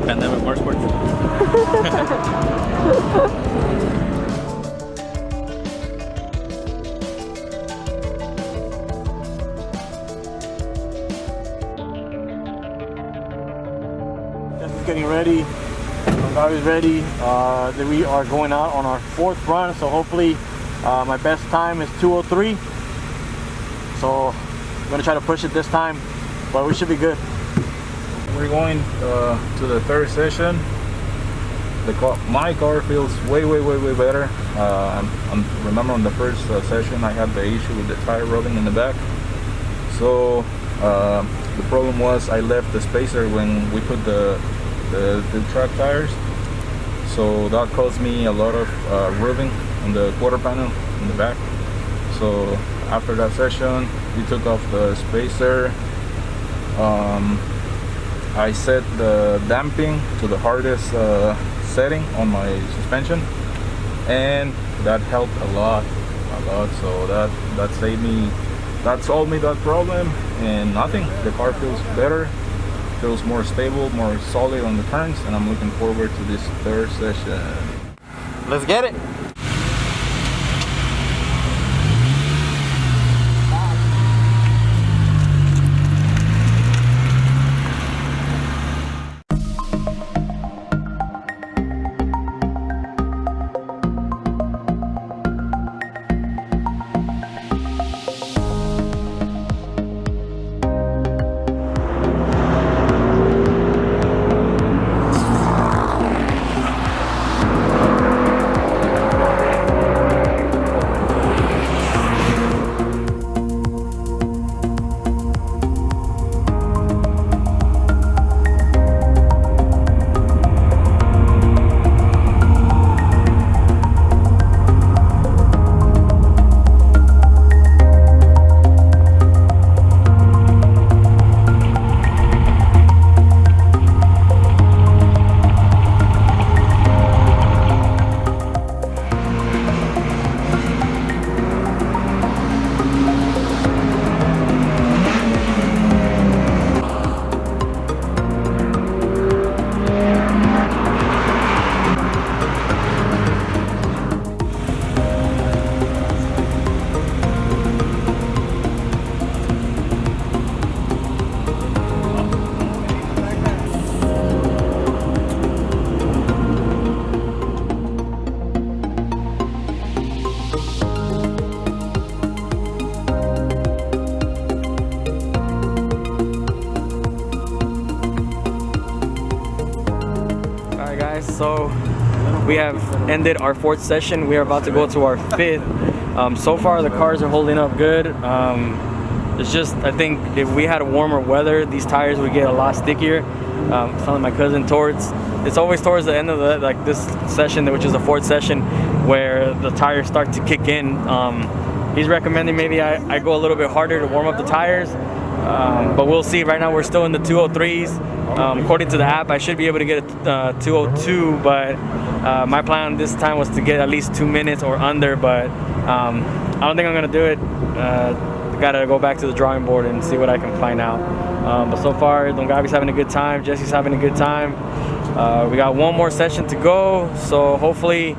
Pandemic Motorsportz. Just getting ready. Gary's ready. We are going out on our 4th run, so hopefully my best time is 2:03. So I'm gonna try to push it this time, but we should be good. We're going to the 3rd session. My car feels way better. Remember on the 1st session I had the issue with the tire rolling in the back. So the problem was I left the spacer when we put the track tires. So that caused me a lot of rubbing on the quarter panel in the back. So after that session we took off the spacer. I set the damping to the hardest setting on my suspension, and that helped a lot. So that saved me, that solved me that problem, and nothing. The car feels better, feels more stable, more solid on the turns, and I'm looking forward to this 3rd session. Let's get it. So we have ended our 4th session. We are about to go to our 5th. So far the cars are holding up good. It's just, I think if we had warmer weather, these tires would get a lot stickier. Telling my cousin it's always towards the end of this session, which is the 4th session, where the tires start to kick in. He's recommending maybe I go a little bit harder to warm up the tires, but we'll see. Right now we're still in the 203s. According to the app, I should be able to get a 202, but my plan this time was to get at least 2 minutes or under, but I don't think I'm gonna do it. Gotta go back to the drawing board and see what I can find out. But so far, Don Gabi's having a good time, Jesse's having a good time. We got one more session to go, so hopefully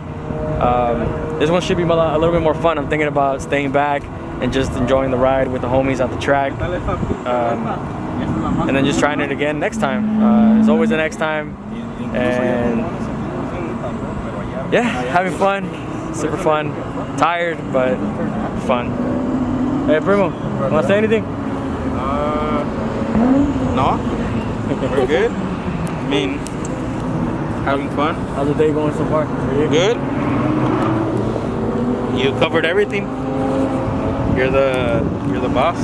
this one should be a little bit more fun. I'm thinking about staying back, and just enjoying the ride with the homies at the track. And then just trying it again next time. There's always a next time. And yeah, having fun, super fun. Tired, but fun. Hey, Primo, want to say anything? No, we're good. I mean, having fun. How's the day going so far for you? Good. You covered everything. You're the boss.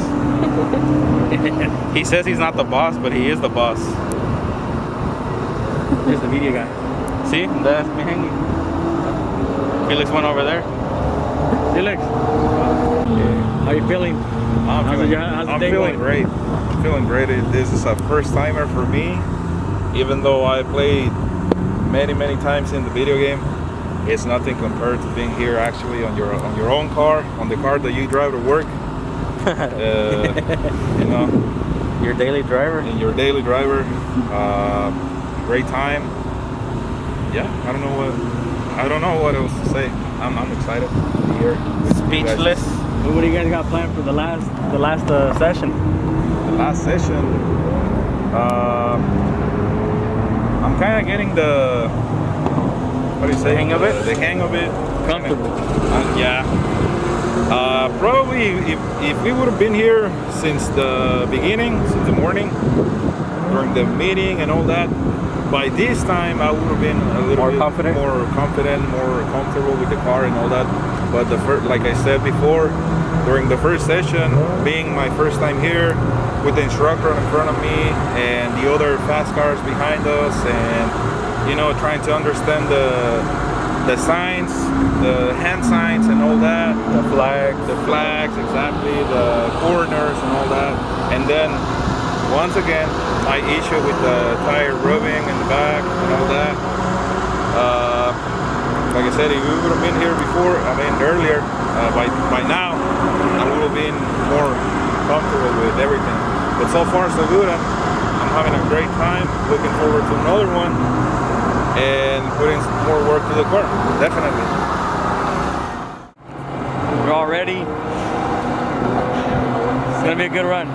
He says he's not the boss, but he is the boss. Here's the media guy. See, that's me hanging. Felix went over there. Felix, how you feeling? I'm feeling great. I'm feeling great. This is a first timer for me. Even though I played many times in the video game, it's nothing compared to being here actually on your own car, on the car that you drive to work. You know, Your daily driver? and your daily driver. Great time. Yeah, I don't know what else to say. I'm excited to be here. Speechless. What do you guys got planned for the last session? The last session, I'm kind of getting the, what do you say? Hang of it? The hang of it. Comfortable. Yeah. Probably if we would have been here since the beginning, since the morning, during the meeting and all that, by this time I would have been a little More bit confident? more confident, more comfortable with the car and all that. But like I said before, during the first session, being my first time here, with the instructor in front of me and the other fast cars behind us, and you know, trying to understand the signs, the hand signs and all that, the flags, exactly, the corners and all that. And then once again, my issue with the tire rubbing in the back and all that. Like I said, if we would have been here before, earlier, by now, I would have been more comfortable with everything. But so far so good. I'm having a great time. Looking forward to another one and putting more work to the car. Definitely. We're all ready. It's gonna be a good run.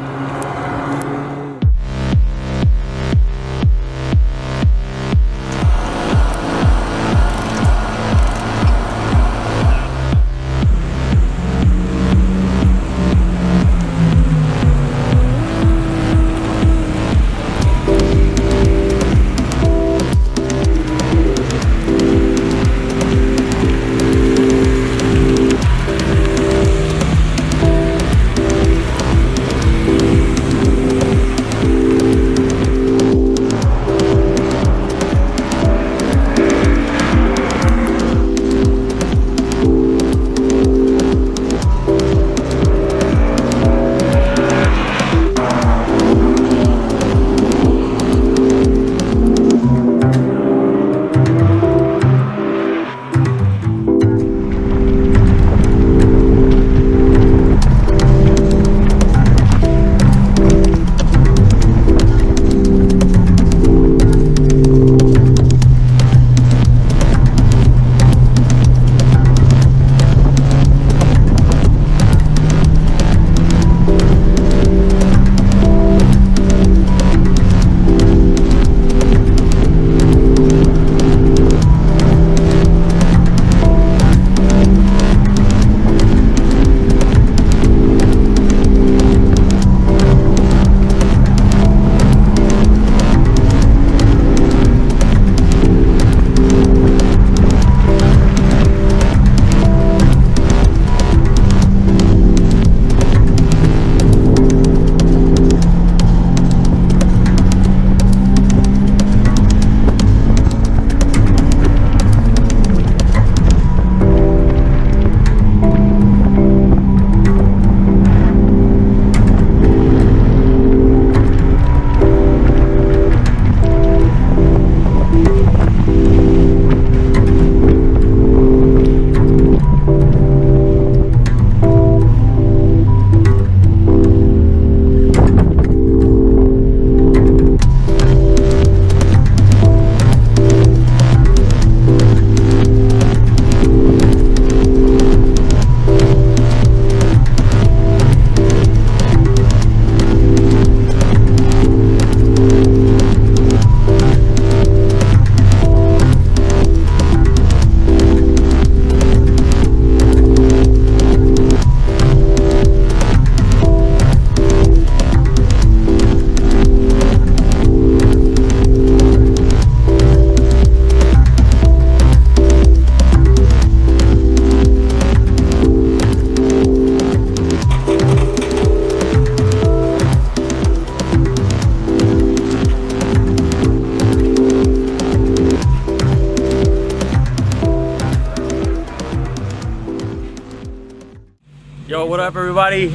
up, everybody?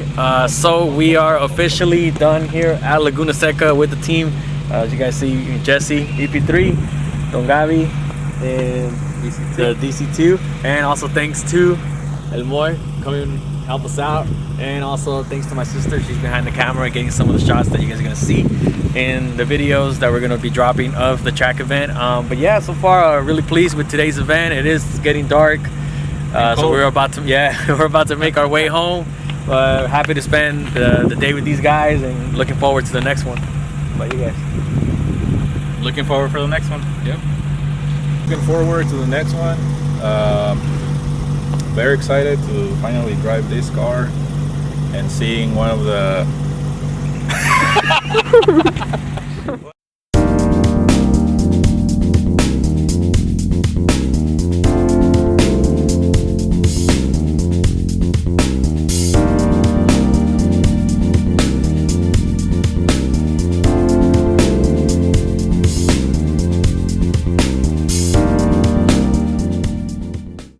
So we are officially done here at Laguna Seca with the team. As you guys see, Jesse, EP3, Don Gabi, and the DC2. And also thanks to El Moy coming and help us out. And also thanks to my sister, she's behind the camera getting some of the shots that you guys are gonna see in the videos that we're gonna be dropping of the track event. But yeah, so far really pleased with today's event. It is getting dark. So we're about to we're about to make our way home. Happy to spend the day with these guys and looking forward to the next one. How about you guys? Looking forward for the next one. Yep. Looking forward to the next one. Very excited to finally drive this car and seeing one of the